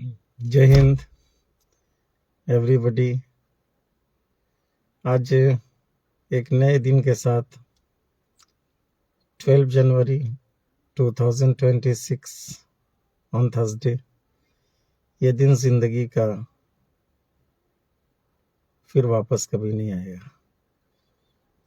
जय हिंद एवरीबॉडी। आज एक नए दिन के साथ 12 जनवरी 2026 ऑन थर्सडे, ये दिन जिंदगी का फिर वापस कभी नहीं आएगा।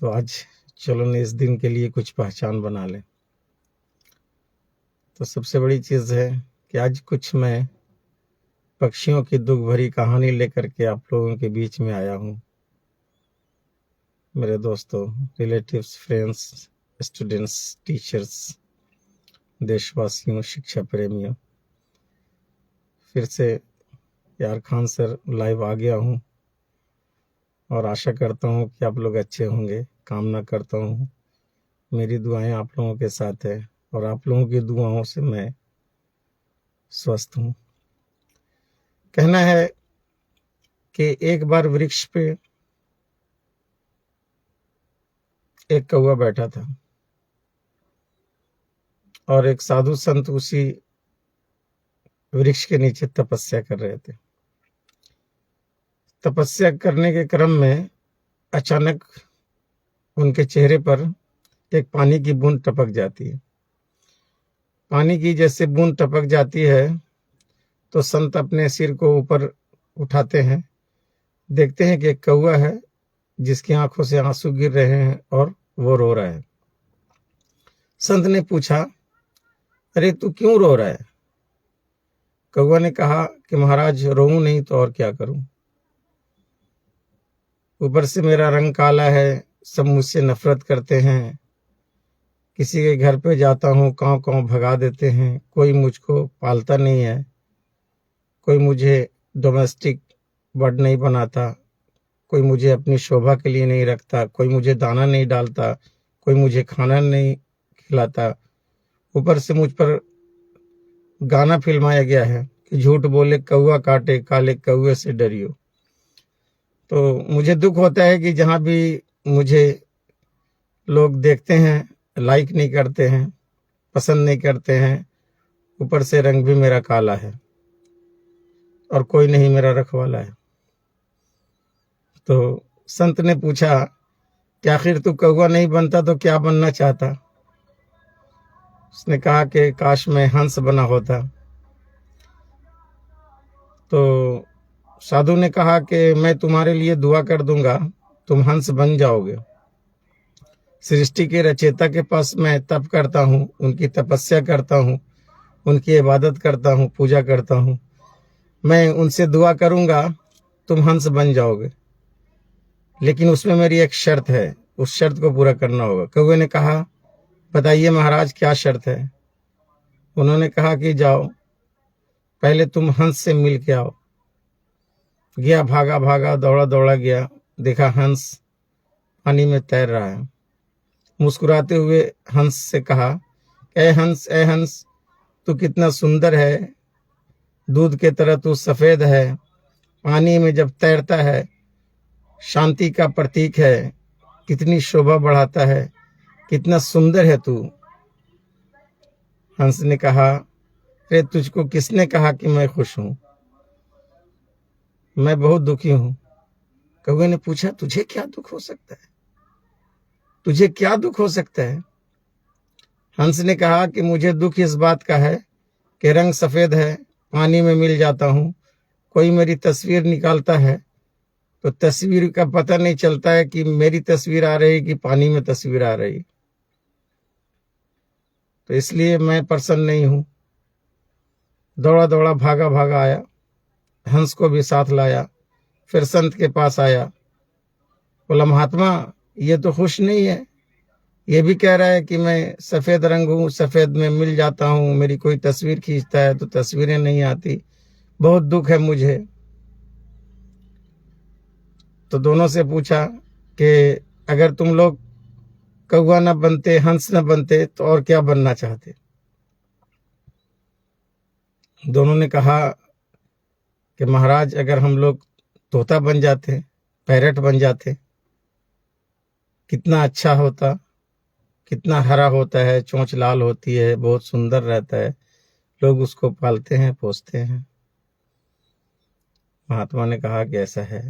तो आज चलो न इस दिन के लिए कुछ पहचान बना लें। तो सबसे बड़ी चीज़ है कि आज कुछ मैं पक्षियों की दुख भरी कहानी लेकर के आप लोगों के बीच में आया हूँ। मेरे दोस्तों, रिलेटिव्स, फ्रेंड्स, स्टूडेंट्स, टीचर्स, देशवासियों, शिक्षा प्रेमियों, फिर से यार खान सर लाइव आ गया हूँ और आशा करता हूँ कि आप लोग अच्छे होंगे। कामना करता हूँ, मेरी दुआएं आप लोगों के साथ है और आप लोगों की दुआओं से मैं स्वस्थ हूँ। कहना है कि एक बार वृक्ष पे एक कौवा बैठा था और एक साधु संत उसी वृक्ष के नीचे तपस्या कर रहे थे। तपस्या करने के क्रम में अचानक उनके चेहरे पर एक पानी की बूंद टपक जाती है। पानी की जैसे बूंद टपक जाती है तो संत अपने सिर को ऊपर उठाते हैं, देखते हैं कि एक कौवा है जिसकी आंखों से आंसू गिर रहे हैं और वो रो रहा है। संत ने पूछा, अरे तू क्यों रो रहा है? कौवा ने कहा कि महाराज, रोऊं नहीं तो और क्या करूं, ऊपर से मेरा रंग काला है, सब मुझसे नफरत करते हैं, किसी के घर पे जाता हूं कांव कांव भगा देते हैं, कोई मुझको पालता नहीं है, कोई मुझे डोमेस्टिक बर्ड नहीं बनाता, कोई मुझे अपनी शोभा के लिए नहीं रखता, कोई मुझे दाना नहीं डालता, कोई मुझे खाना नहीं खिलाता। ऊपर से मुझ पर गाना फिल्माया गया है कि झूठ बोले कौवा काटे, काले कौवे से डरियो। तो मुझे दुख होता है कि जहाँ भी मुझे लोग देखते हैं, लाइक नहीं करते हैं, पसंद नहीं करते हैं, ऊपर से रंग भी मेरा काला है और कोई नहीं मेरा रखवाला है। तो संत ने पूछा कि आखिर तू कौवा नहीं बनता तो क्या बनना चाहता? उसने कहा कि काश मैं हंस बना होता। तो साधु ने कहा कि मैं तुम्हारे लिए दुआ कर दूंगा, तुम हंस बन जाओगे। सृष्टि के रचयिता के पास मैं तप करता हूँ, उनकी तपस्या करता हूँ, उनकी इबादत करता हूँ, पूजा करता हूँ। मैं उनसे दुआ करूंगा, तुम हंस बन जाओगे, लेकिन उसमें मेरी एक शर्त है, उस शर्त को पूरा करना होगा। कौवे ने कहा, बताइए महाराज, क्या शर्त है? उन्होंने कहा कि जाओ, पहले तुम हंस से मिल के आओ। गया, भागा भागा, दौड़ा दौड़ा गया, देखा हंस पानी में तैर रहा है। मुस्कुराते हुए हंस से कहा, ए हंस, तू कितना सुंदर है, दूध के तरह तू सफेद है, पानी में जब तैरता है शांति का प्रतीक है, कितनी शोभा बढ़ाता है, कितना सुंदर है तू। हंस ने कहा, अरे तुझको किसने कहा कि मैं खुश हूं? मैं बहुत दुखी हूं। कौवे ने पूछा, तुझे क्या दुख हो सकता है? तुझे क्या दुख हो सकता है? हंस ने कहा कि मुझे दुख इस बात का है कि रंग सफेद है, पानी में मिल जाता हूं, कोई मेरी तस्वीर निकालता है तो तस्वीर का पता नहीं चलता है कि मेरी तस्वीर आ रही कि पानी में तस्वीर आ रही, तो इसलिए मैं प्रसन्न नहीं हूं। दौड़ा दौड़ा भागा भागा आया, हंस को भी साथ लाया, फिर संत के पास आया। बोला, महात्मा, ये तो खुश नहीं है, ये भी कह रहा है कि मैं सफेद रंग हूं, सफेद में मिल जाता हूं, मेरी कोई तस्वीर खींचता है तो तस्वीरें नहीं आती, बहुत दुख है मुझे। तो दोनों से पूछा कि अगर तुम लोग कौवा न बनते, हंस न बनते तो और क्या बनना चाहते? दोनों ने कहा कि महाराज, अगर हम लोग तोता बन जाते, पैरट बन जाते, कितना अच्छा होता, कितना हरा होता है, चोंच लाल होती है, बहुत सुंदर रहता है, लोग उसको पालते हैं, पोसते हैं। महात्मा ने कहा कि ऐसा है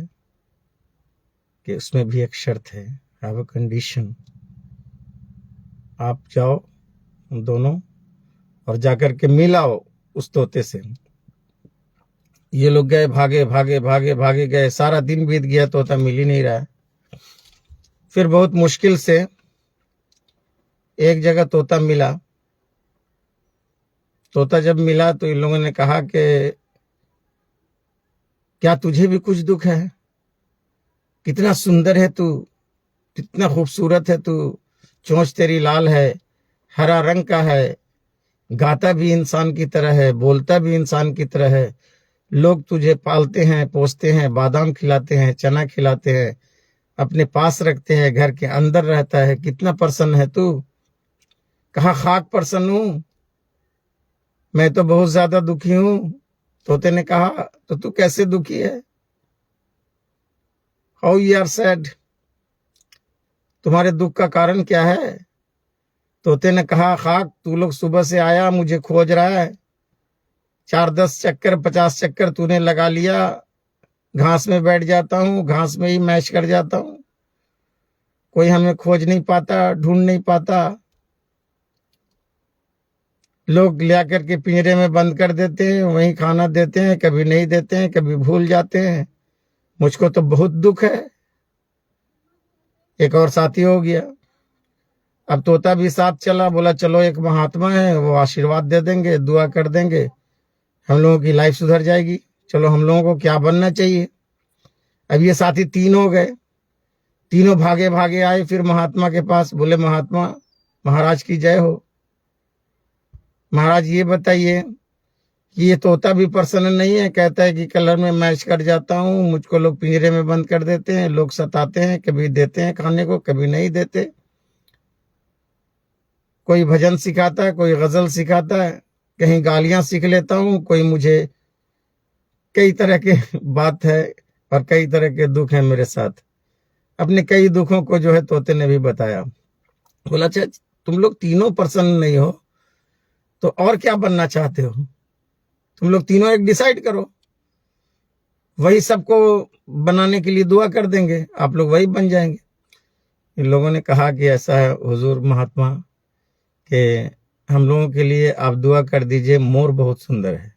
कि उसमें भी एक शर्त है, हैव अ कंडीशन। आप जाओ दोनों और जाकर के मिलाओ उस तोते से। ये लोग गए, भागे भागे भागे भागे गए, सारा दिन बीत गया, तोता मिल ही नहीं रहा है। फिर बहुत मुश्किल से एक जगह तोता मिला। तोता जब मिला तो इन लोगों ने कहा कि क्या तुझे भी कुछ दुख है? कितना सुंदर है तू, कितना खूबसूरत है तू, चोंच तेरी लाल है, हरा रंग का है, गाता भी इंसान की तरह है, बोलता भी इंसान की तरह है, लोग तुझे पालते हैं, पोसते हैं, बादाम खिलाते हैं, चना खिलाते हैं, अपने पास रखते हैं, घर के अंदर रहता है, कितना प्रसन्न है तू। कहा खाक प्रसन्न हूं, मैं तो बहुत ज्यादा दुखी हूं। तोते ने कहा तो तू कैसे दुखी है? हाउ यू आर सैड, तुम्हारे दुख का कारण क्या है? तोते ने कहा खाक, तू लोग सुबह से आया, मुझे खोज रहा है, 4-10 चक्कर 50 चक्कर तूने लगा लिया, घास में बैठ जाता हूं, घास में ही मैच कर जाता हूं, कोई हमें खोज नहीं पाता, ढूंढ नहीं पाता, लोग ले आकर के पिंजरे में बंद कर देते हैं, वहीं खाना देते हैं, कभी नहीं देते हैं, कभी भूल जाते हैं, मुझको तो बहुत दुख है। एक और साथी हो गया। अब तोता भी साथ चला, बोला चलो एक महात्मा है, वो आशीर्वाद दे देंगे, दुआ कर देंगे, हम लोगों की लाइफ सुधर जाएगी, चलो हम लोगों को क्या बनना चाहिए। अब ये साथी 3 हो गए, तीनों भागे भागे आए फिर महात्मा के पास, बोले महात्मा महाराज की जय हो। महाराज ये बताइए कि ये तोता भी प्रसन्न नहीं है, कहता है कि कलर में मैच कर जाता हूँ, मुझको लोग पिंजरे में बंद कर देते हैं, लोग सताते हैं, कभी देते हैं खाने को, कभी नहीं देते, कोई भजन सिखाता है, कोई गजल सिखाता है, कहीं गालियां सीख लेता हूं, कोई मुझे कई तरह के बात है और कई तरह के दुख हैं मेरे साथ। अपने कई दुखों को जो है तोते ने भी बताया। बोला अच्छा तुम लोग तीनों प्रसन्न नहीं हो तो और क्या बनना चाहते हो? तुम लोग तीनों एक डिसाइड करो, वही सबको बनाने के लिए दुआ कर देंगे, आप लोग वही बन जाएंगे। इन लोगों ने कहा कि ऐसा है हुजूर महात्मा कि हम लोगों के लिए आप दुआ कर दीजिए, मोर बहुत सुंदर है,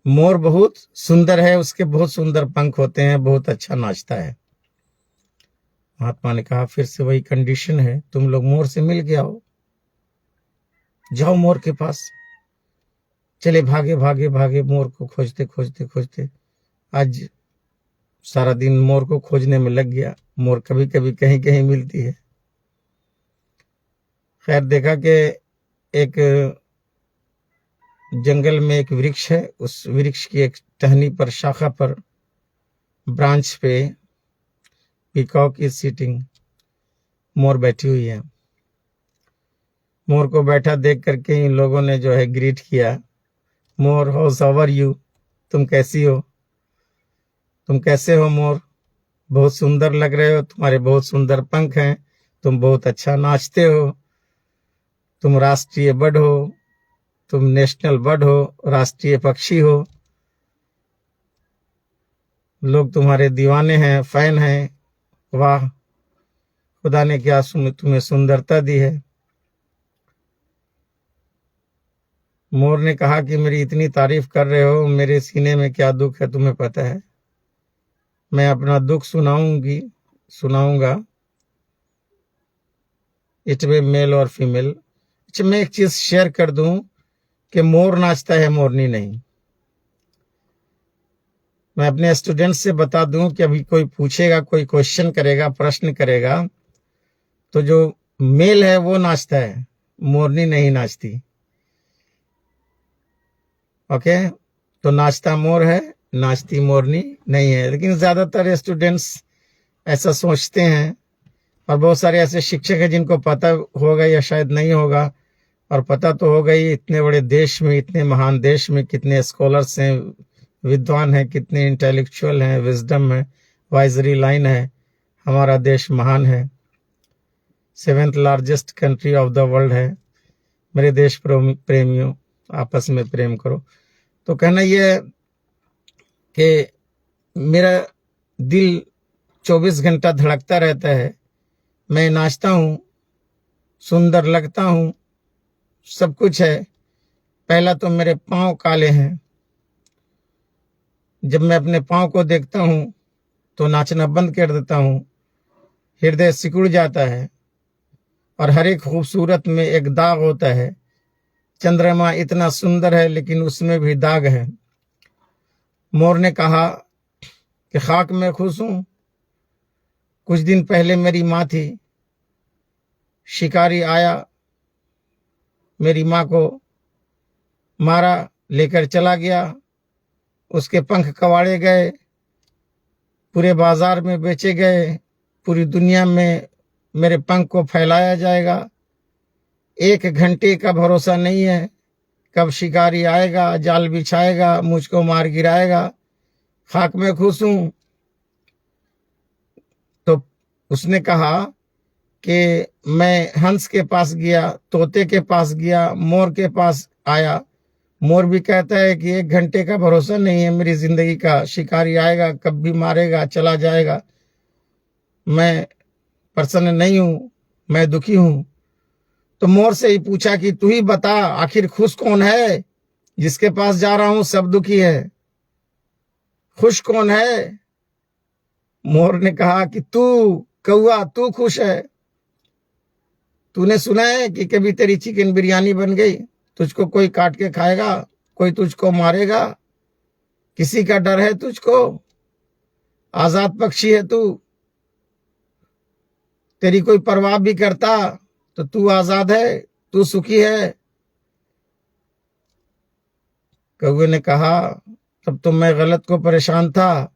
मोर बहुत सुंदर है, उसके बहुत सुंदर पंख होते हैं, बहुत अच्छा नाचता है। महात्मा ने कहा फिर से वही कंडीशन है, तुम लोग मोर से मिल के आओ, जाओ मोर के पास। चले भागे भागे भागे मोर को खोजते खोजते खोजते, आज सारा दिन मोर को खोजने में लग गया। मोर कभी कभी कहीं कहीं मिलती है। खैर देखा कि एक जंगल में एक वृक्ष है, उस वृक्ष की एक टहनी पर, शाखा पर, ब्रांच पे पीकॉक इज सिटिंग, मोर बैठी हुई है। मोर को बैठा देख करके इन लोगों ने जो है ग्रीट किया, मोर हाउ आर यू, तुम कैसी हो, तुम कैसे हो मोर, बहुत सुंदर लग रहे हो, तुम्हारे बहुत सुंदर पंख हैं, तुम बहुत अच्छा नाचते हो, तुम राष्ट्रीय बर्ड हो, तुम नेशनल बर्ड हो, राष्ट्रीय पक्षी हो, लोग तुम्हारे दीवाने हैं, फैन हैं, वाह खुदा ने क्या तुम्हें सुंदरता दी है। मोर ने कहा कि मेरी इतनी तारीफ कर रहे हो, मेरे सीने में क्या दुख है तुम्हें पता है? मैं अपना दुख सुनाऊंगा, इट में मेल और फीमेल। अच्छा मैं एक चीज शेयर कर दूं कि मोर नाचता है, मोरनी नहीं। मैं अपने स्टूडेंट्स से बता दूं कि अभी कोई पूछेगा, कोई क्वेश्चन करेगा, प्रश्न करेगा, तो जो मेल है वो नाचता है, मोरनी नहीं नाचती। ओके, तो नाचता मोर है, नाचती मोरनी नहीं है। लेकिन ज्यादातर स्टूडेंट्स ऐसा सोचते हैं, और बहुत सारे ऐसे शिक्षक हैं जिनको पता होगा या शायद नहीं होगा, और पता तो होगा ही, इतने बड़े देश में, इतने महान देश में कितने स्कॉलर्स हैं, विद्वान हैं, कितने इंटेलेक्चुअल हैं, विजडम है, वाइजरी लाइन है, हमारा देश महान है, 7th largest country of the world है। मेरे देश प्रेमियों, आपस में प्रेम करो। तो कहना ये कि मेरा दिल 24 घंटा धड़कता रहता है, मैं नाचता हूँ, सुंदर लगता हूँ, सब कुछ है। पहला तो मेरे पाँव काले हैं, जब मैं अपने पाँव को देखता हूँ तो नाचना बंद कर देता हूँ, हृदय सिकुड़ जाता है। और हर एक खूबसूरत में एक दाग होता है। चंद्रमा इतना सुंदर है लेकिन उसमें भी दाग है। मोर ने कहा कि खाक में खुश हूं। कुछ दिन पहले मेरी माँ थी, शिकारी आया, मेरी माँ को मारा, लेकर चला गया, उसके पंख कवाड़े गए, पूरे बाजार में बेचे गए, पूरी दुनिया में मेरे पंख को फैलाया जाएगा। 1 घंटे का भरोसा नहीं है, कब शिकारी आएगा, जाल बिछाएगा, मुझको मार गिराएगा। खाक में खुश हूं। तो उसने कहा कि मैं हंस के पास गया, तोते के पास गया, मोर के पास आया। मोर भी कहता है कि 1 घंटे का भरोसा नहीं है मेरी जिंदगी का, शिकारी आएगा, कब भी मारेगा, चला जाएगा। मैं प्रसन्न नहीं हूं, मैं दुखी हूं। तो मोर से ही पूछा कि तू ही बता, आखिर खुश कौन है? जिसके पास जा रहा हूं सब दुखी है, खुश कौन है? मोर ने कहा कि तू कौआ, तू खुश है। तूने सुना है कि कभी तेरी चिकन बिरयानी बन गई? तुझको कोई काट के खाएगा, कोई तुझको मारेगा, किसी का डर है तुझको? आजाद पक्षी है तू, तेरी कोई परवाह भी करता तो तू आजाद है, तू सुखी है। कौवे ने कहा तब तो मैं गलत को परेशान था।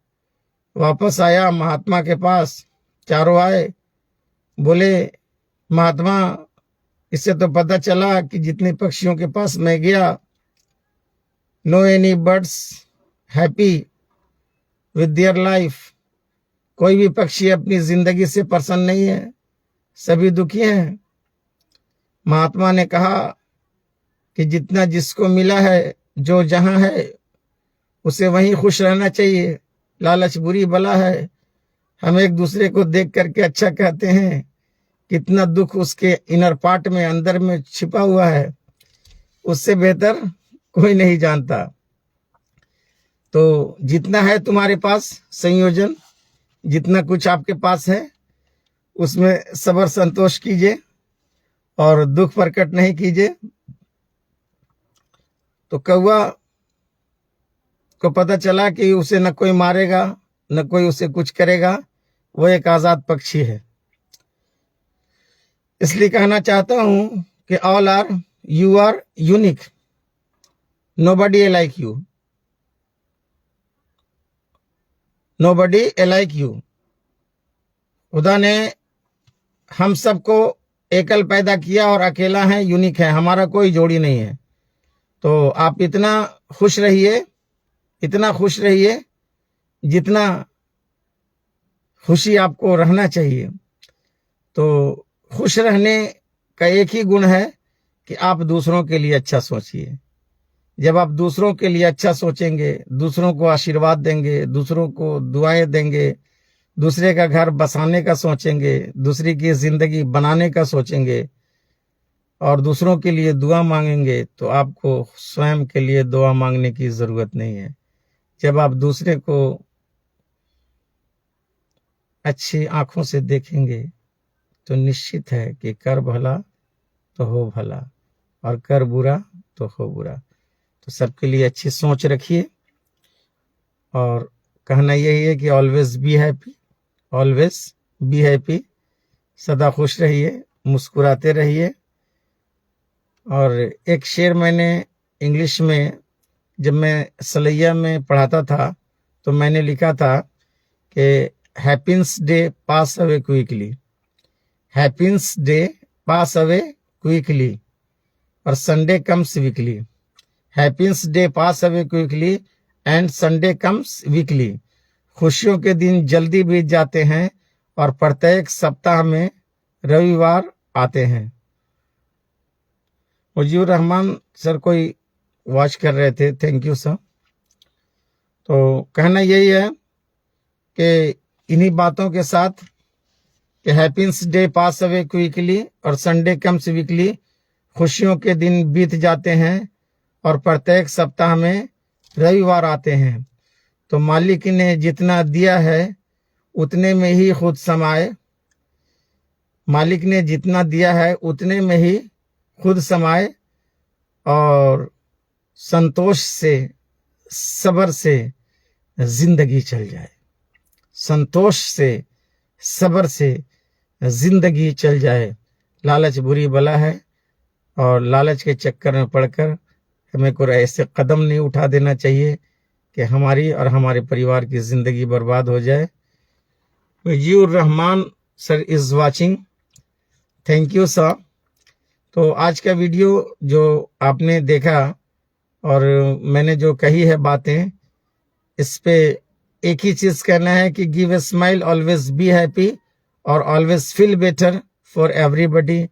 वापस आया महात्मा के पास, चारों आए, बोले महात्मा, इससे तो पता चला कि जितने पक्षियों के पास मैं गया, no any birds happy with their life. कोई भी पक्षी अपनी जिंदगी से प्रसन्न नहीं है, सभी दुखी हैं। महात्मा ने कहा कि जितना जिसको मिला है, जो जहां है, उसे वहीं खुश रहना चाहिए। लालच बुरी बला है। हम एक दूसरे को देख करके अच्छा कहते हैं, कितना दुख उसके इनर पार्ट में, अंदर में छिपा हुआ है, उससे बेहतर कोई नहीं जानता। तो जितना है तुम्हारे पास संयोजन, जितना कुछ आपके पास है, उसमें सब्र संतोष कीजिए और दुख प्रकट नहीं कीजिए। तो कौवा को पता चला कि उसे न कोई मारेगा, न कोई उसे कुछ करेगा, वो एक आजाद पक्षी है। इसलिए कहना चाहता हूं कि all are, you are unique, nobody like you, nobody like you. खुदा ने हम सबको एकल पैदा किया और अकेला है, यूनिक है, हमारा कोई जोड़ी नहीं है। तो आप इतना खुश रहिए, इतना खुश रहिए जितना खुशी आपको रहना चाहिए। तो खुश रहने का एक ही गुण है कि आप दूसरों के लिए अच्छा सोचिए। जब आप दूसरों के लिए अच्छा सोचेंगे, दूसरों को आशीर्वाद देंगे, दूसरों को दुआएं देंगे, दूसरे का घर बसाने का सोचेंगे, दूसरे की जिंदगी बनाने का सोचेंगे और दूसरों के लिए दुआ मांगेंगे, तो आपको स्वयं के लिए दुआ मांगने की जरूरत नहीं है। जब आप दूसरे को अच्छी आंखों से देखेंगे तो निश्चित है कि कर भला तो हो भला और कर बुरा तो हो बुरा। तो सबके लिए अच्छी सोच रखिए और कहना यही है कि always be happy, always be happy. सदा खुश रहिए, मुस्कुराते रहिए। और एक शेर मैंने इंग्लिश में, जब मैं सलैया में पढ़ाता था, तो मैंने लिखा था कि happiness day pass away quickly, happiness day pass away quickly और Sunday comes weekly. Happiness day pass away quickly and Sunday comes weekly. खुशियों के दिन जल्दी बीत जाते हैं और प्रत्येक सप्ताह में रविवार आते हैं। मुजीबुर रहमान सर कोई वॉच कर रहे थे, थैंक यू सर। तो कहना यही है कि इन्हीं बातों के साथ कि happiness day pass away quickly और संडे कम्स वीकली, खुशियों के दिन बीत जाते हैं और प्रत्येक सप्ताह में रविवार आते हैं। तो मालिक ने जितना दिया है उतने में ही खुद समाए, मालिक ने जितना दिया है उतने में ही खुद समाए और संतोष से, सब्र से जिंदगी चल जाए। संतोष से, सब्र से जिंदगी चल जाए। लालच बुरी बला है और लालच के चक्कर में पड़कर हमें को ऐसे कदम नहीं उठा देना चाहिए कि हमारी और हमारे परिवार की जिंदगी बर्बाद हो जाए। Waziur Rahman sir is watching, thank you sir. तो आज का वीडियो जो आपने देखा और मैंने जो कही है बातें, इस पे एक ही चीज कहना है कि give a smile, always be happy और always feel better for everybody.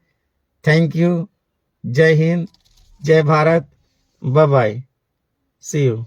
Thank you. जय हिंद, जय Bharat, bye bye, see you.